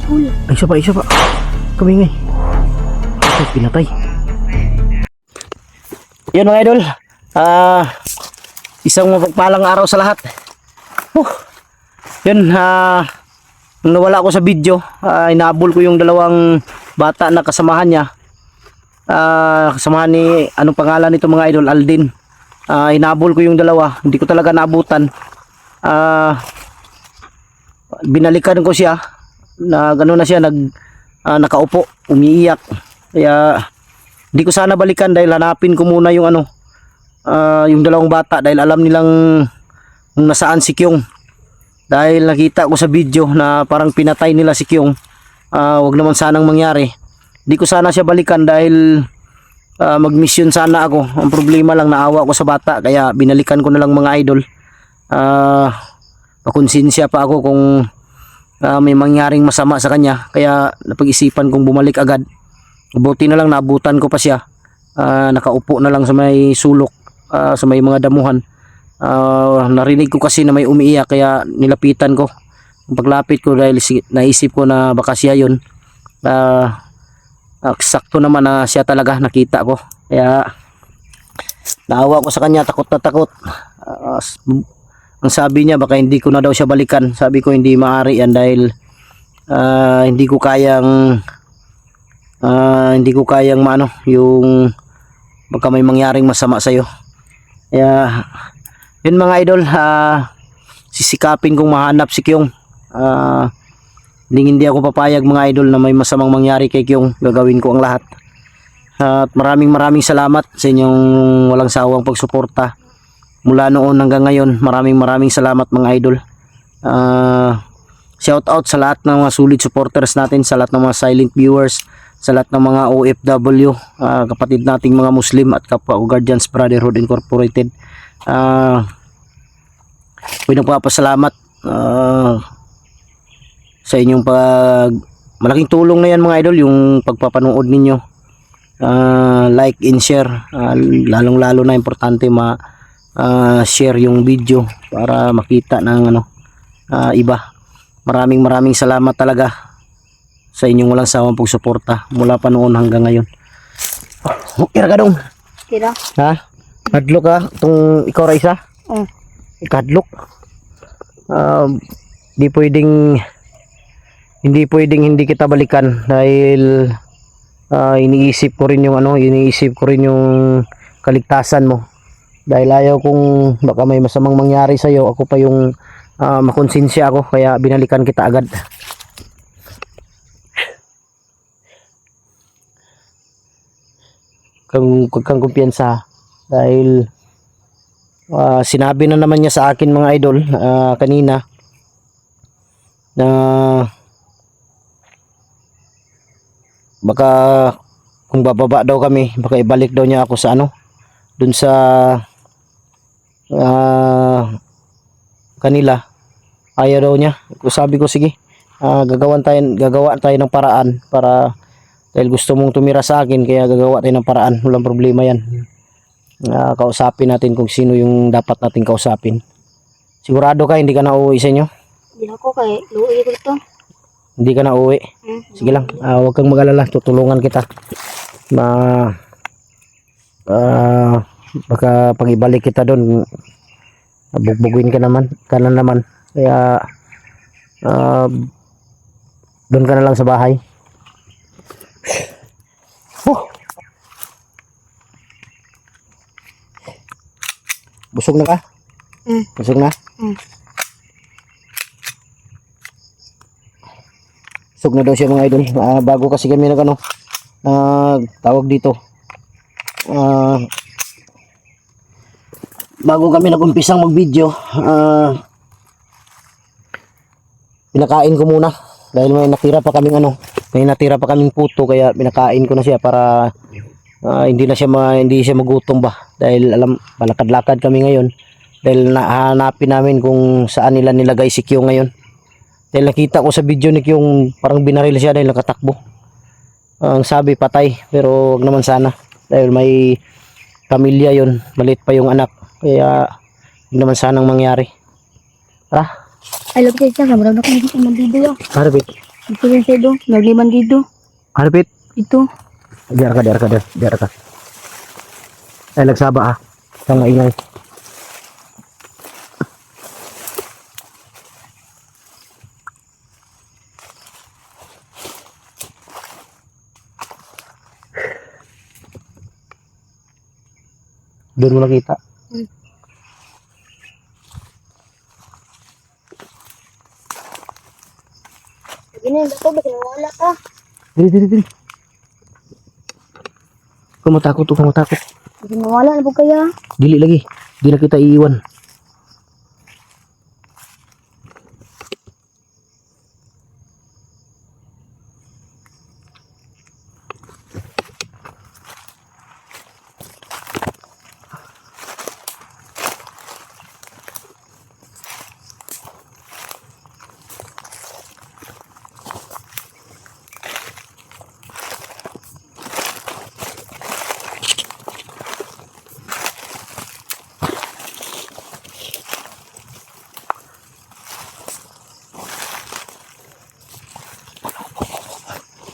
Uy. Ay, isa pa. Kamingay. Ay, pinatay. Yun mga idol. Isang mapagpalang araw sa lahat. Yun, nung nawala ako sa video, inaabol ko yung dalawang bata na kasamahan niya. Kasamahan ni, anong pangalan nito mga idol? Aldin. Inaabol ko yung dalawa. Hindi ko talaga naabutan. Binalikan ko siya. Gano'n na siya, nakaupo, umiiyak. Kaya hindi ko sana balikan dahil hanapin ko muna yung yung dalawang bata dahil alam nilang kung nasaan si Kyung. Dahil nakita ko sa video na parang pinatay nila si Kyung. Wag naman sanang mangyari. Hindi ko sana siya balikan dahil mag-mission sana ako. Ang problema lang, naawa ko sa bata kaya binalikan ko na lang mga idol. Pakonsensya pa ako kung may mangyaring masama sa kanya, kaya napag-isipan kong bumalik agad. Buti na lang naabutan ko pa siya. Nakaupo na lang sa may sulok, sa may mga damuhan. Narinig ko kasi na may umiiyak kaya nilapitan ko. Paglapit ko dahil naisip ko na baka siya yun. Sakto naman na siya talaga, nakita ko. Kaya naawa ko sa kanya, takot na takot. Ang sabi niya baka hindi ko na daw siya balikan. Sabi ko hindi maaari yan dahil hindi ko kayang yung baka may mangyaring masama sa iyo. Kaya yun mga idol, sisikapin kong mahanap si Kyung. Hindi ako papayag mga idol na may masamang mangyari kay Kyung. Gagawin ko ang lahat. At maraming salamat sa inyong walang sawang pagsuporta mula noon hanggang ngayon. Maraming salamat mga idol. Shout out sa lahat ng mga solid supporters natin, sa lahat ng mga silent viewers, sa lahat ng mga OFW, kapatid nating mga Muslim at kapwa Guardians Brotherhood Incorporated. Nagpapasalamat sa inyong malaking tulong na yan mga idol, yung pagpapanood ninyo. Like and share, lalong lalo na importante share yung video para makita ng iba. Maraming salamat talaga sa inyong walang sawang pagsuporta mula pa noon hanggang ngayon. Kira ka dong. Kira. Ha? Kadlok ka? Itong ikaw Raisa? Kadlok. Hindi pwedeng hindi kita balikan dahil iniisip ko rin yung kaligtasan mo. Dahil ayaw kung baka may masamang mangyari sa iyo, ako pa yung makonsensya ako, kaya binalikan kita agad. Kung kumpiyansa dahil sinabi na naman niya sa akin mga idol kanina na baka kung bababa daw kami, baka ibalik daw niya ako sa dun sa kanila. Ayaw daw niya. Sabi ko sige, gagawa tayo ng paraan para, dahil gusto mong tumira sa akin, kaya gagawa tayo ng paraan. Walang problema yan. Kausapin natin kung sino yung dapat natin kausapin. Sigurado ka hindi ka na uuwi sa inyo? Hindi ako kay luwi ko ito. Hindi ka na uuwi? Sige lang, huwag kang mag-alala, tutulungan kita. Baka pag ibalik kita doon, bugbuguin ka na naman. Kaya doon ka na lang sa bahay. Busog na ka? Busog na? Busog na daw siya mga idol. Bago kasi kami tawag dito, bago kami nag-umpisang mag-video, pinakain ko muna dahil may natira pa kaming puto, kaya pinakain ko na siya para hindi siya magutom ba, dahil palakad-lakad kami ngayon dahil nahanapin namin kung saan nila nilagay si Kyung ngayon. Dahil nakita ko sa video ni Kyung parang binaril siya dahil nakatakbo. Ang sabi patay, pero wag naman sana dahil may pamilya yon, maliit pa yung anak, kaya hindi naman sanang mangyari. I love you, siya. Marunong ako hindi ko mag-video. Harvey, Ito rin siya do. Nagliman dito. Harapit. Ito. Diar ka. Ay, nagsaba ah. Isang maingay. Doon mo nakita. Ganyan, ako ba kinawala ka? Dili. Kumutakot. Kinawala na po kaya? Dili lagi. Di na kita iiwan.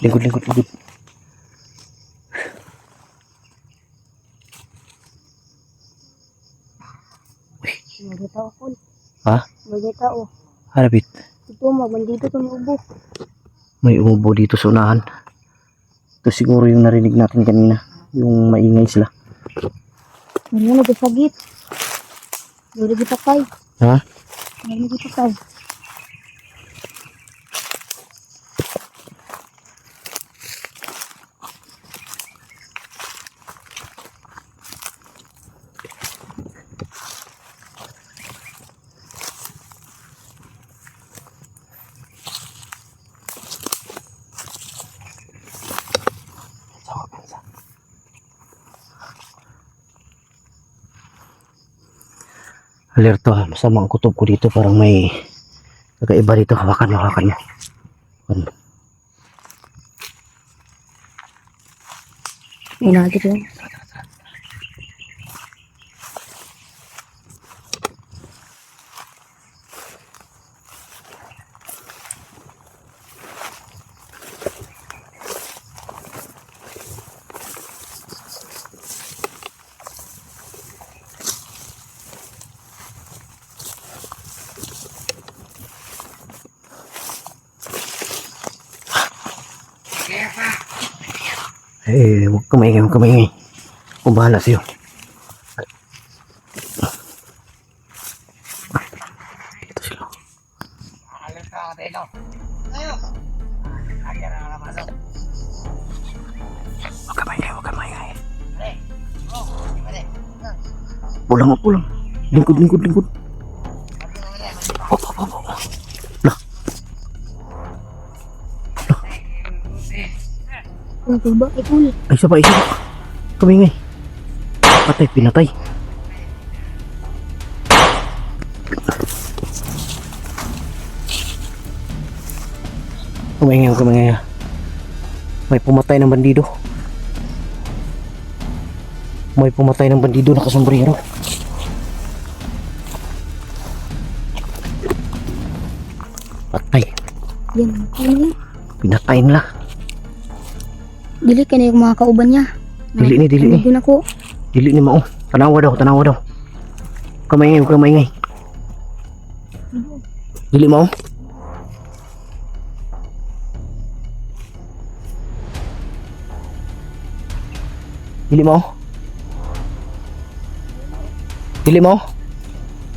Lingkod. Magita ako. Ha? Magita o. Harapit. Ito, magbandito itong ubo. May umubo dito sa unahan. Ito siguro yung narinig natin kanina. Yung maingay sila. Ngayon, nagkasagit. Ngayon, nagkipatay. Ha? Ngayon, nagkipatay. Alerto ha. Masama ang kutob ko dito. Parang may kakaiba dito. Hawakan mo. May nagit yun. Huwag ka maingay. Kung bahala sa'yo. Dito sila. Huwag ka maingay. Pulang. Lingkod. Hop. Lah. Ang tuba, ikul. Ay, isa pa. Kamingay. Pinatay. Kamingay. May pumatay ng bandido. Nakasombrero. Patay. Yan, ano yan? Pinatay nila. Dili ka na yung mga kauban niya. Dili ni. Doon ako. Dili ni mao. Tanawa daw. Kamingay. Dili mao.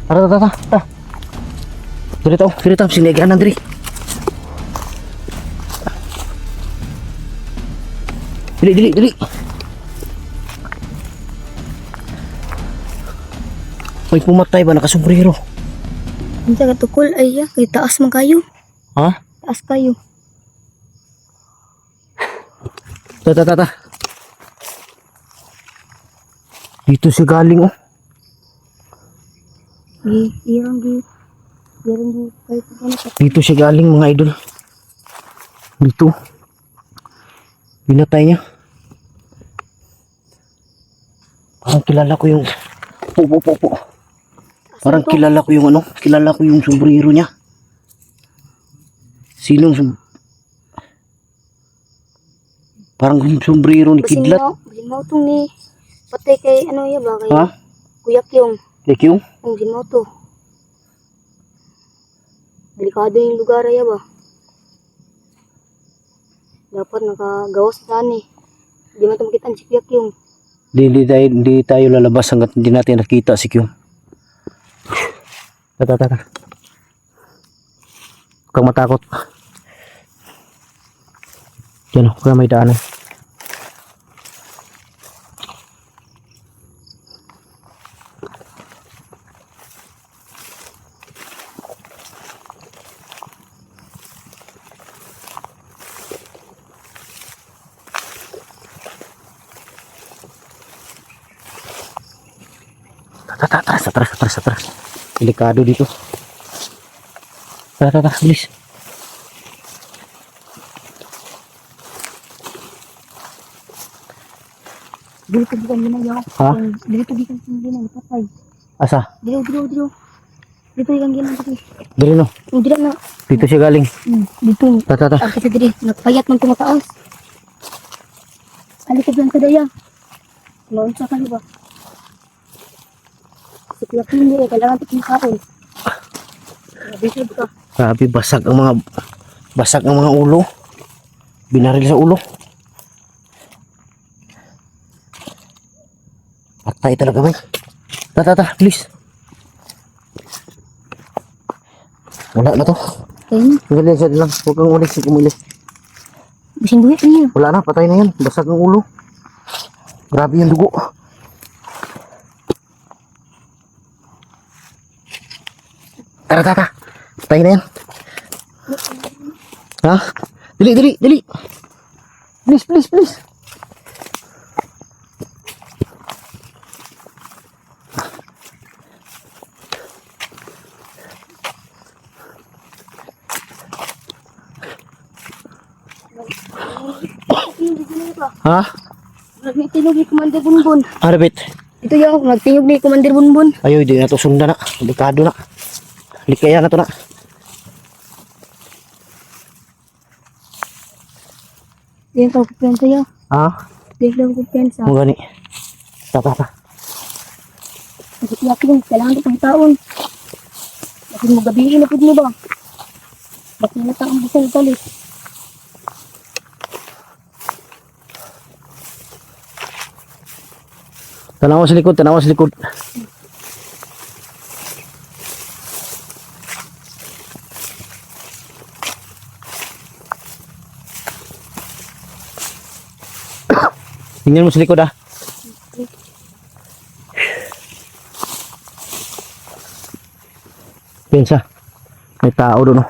Tara. Dito. Sinigaan Andre. Dili. May pumatay ba nakasombrero? Ang taga tukol ay ya, kay taas man kayo. Ha? Taas kayo. Ta. Dito siya galing oh. Yarang di kahit ano ka. Dito siya galing mga idol. Dito. Binatay niya. Parang kilala ko yung po. Parang kilala ko yung sombrero niya. Parang sombrero ni Kidlat. Basin mo itong ni patay kay ano ya ba? Kay Ha? Kuya Kyong. Thank you. Ang basin mo to. Delikado yung lugar ya ba? Dapat nakagawas saan eh. Hindi man ito makita si Kuya Kyong. Hindi tayo lalabas hanggat hindi natin nakita si Kyung. Tata. Huwag kang matakot. Yan o, kaya may daanan. Atras. Delikado dito. Tara, bilis. Dito bukan gina ya. Ha? Dito gikan gina patay. Asa? Dito. Dito ikan gina dito. Dili no. Hindi na. Dito siya galing. Dito. Tata. Ang kasi diri nagpayat man tumataas. Alikod lang kadaya. Naunsa ka ba? Si Kuya Kyong hindi kailangan ito kumakaon. Bisig ka. Grabe, basag ang mga ulo. Binaril sa ulo. Patay talaga bay. Tata, please. Wala na to. Ayun. Tinggalin siya lang. Huwag kang ulit. Bising buhit niya. Wala na, patay na yan. Basag ang ulo. Grabe yung dugo. Tara. Patay na yan. Ha? Dili. Please. Ha? Nagtinog ni Commander Bunbun. Arabit. Ito yung nagtinog ni Commander Bunbun. Ayo, di na to sundan na. Delikado na. Likaya na to na. Diyan ka kumpiyansa ya. Ha? Diyan ka kumpiyansa. Mo gani. Tata. Kasi Kuya Kyong, kailangan ito pang taon. Kasi mo gabihin na po mo ba? Bakit na taong bisal talit? Tanawa sa likod. Tingnan mo sa likod ah. Pensa. May tao doon oh.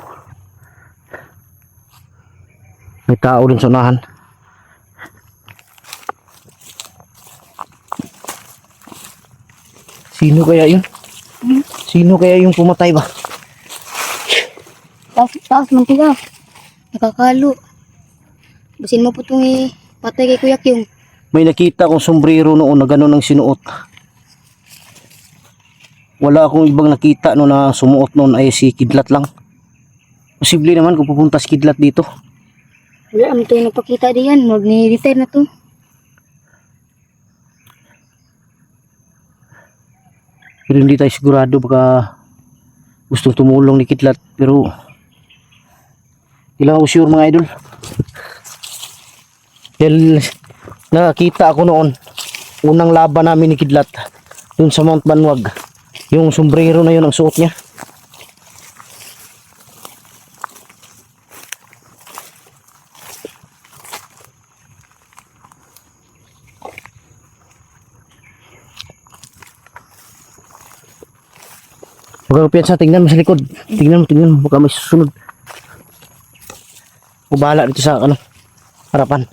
May tao doon sa unahan. Sino kaya yun? Sino kaya yung pumatay ba? Taas mantika. Nakakalo. Basin mo po itong patay kay Kuya Kyong. May nakita akong sombrero noon na gano'n ang sinuot. Wala akong ibang nakita no na sumuot noon ay si Kidlat lang. Posible naman kung pupunta si Kidlat dito. Wala, ito yung nagpakita diyan. Mag-retire na to. Pero hindi tayo sigurado, baka gustong tumulong ni Kidlat. Pero ilang ako sure mga idol. Dahil nakakita ako noon, unang laban namin ni Kidlat dun sa Mount Banwag. Yung sombrero na yun ang suot niya. Huwag kang piyansa, tingnan mo sa likod. Tingnan mo, baka may susunod. O bahala dito sa harapan.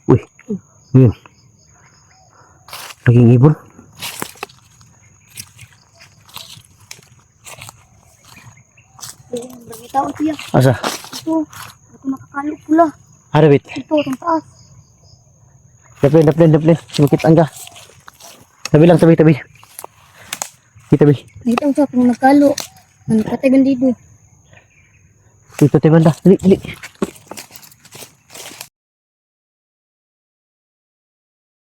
Uy, yun. Naging ibon. Marami tao siya. Asa? Ito. Ito nakakalo pula. Harabit. Ito, itong taas. Daplin. Sumakitaan ka. Tabi lang, tabi. Tabi. Nakita ko siya kung nagkalo. Ano patay bandido. Dito, tabi banda. Dali.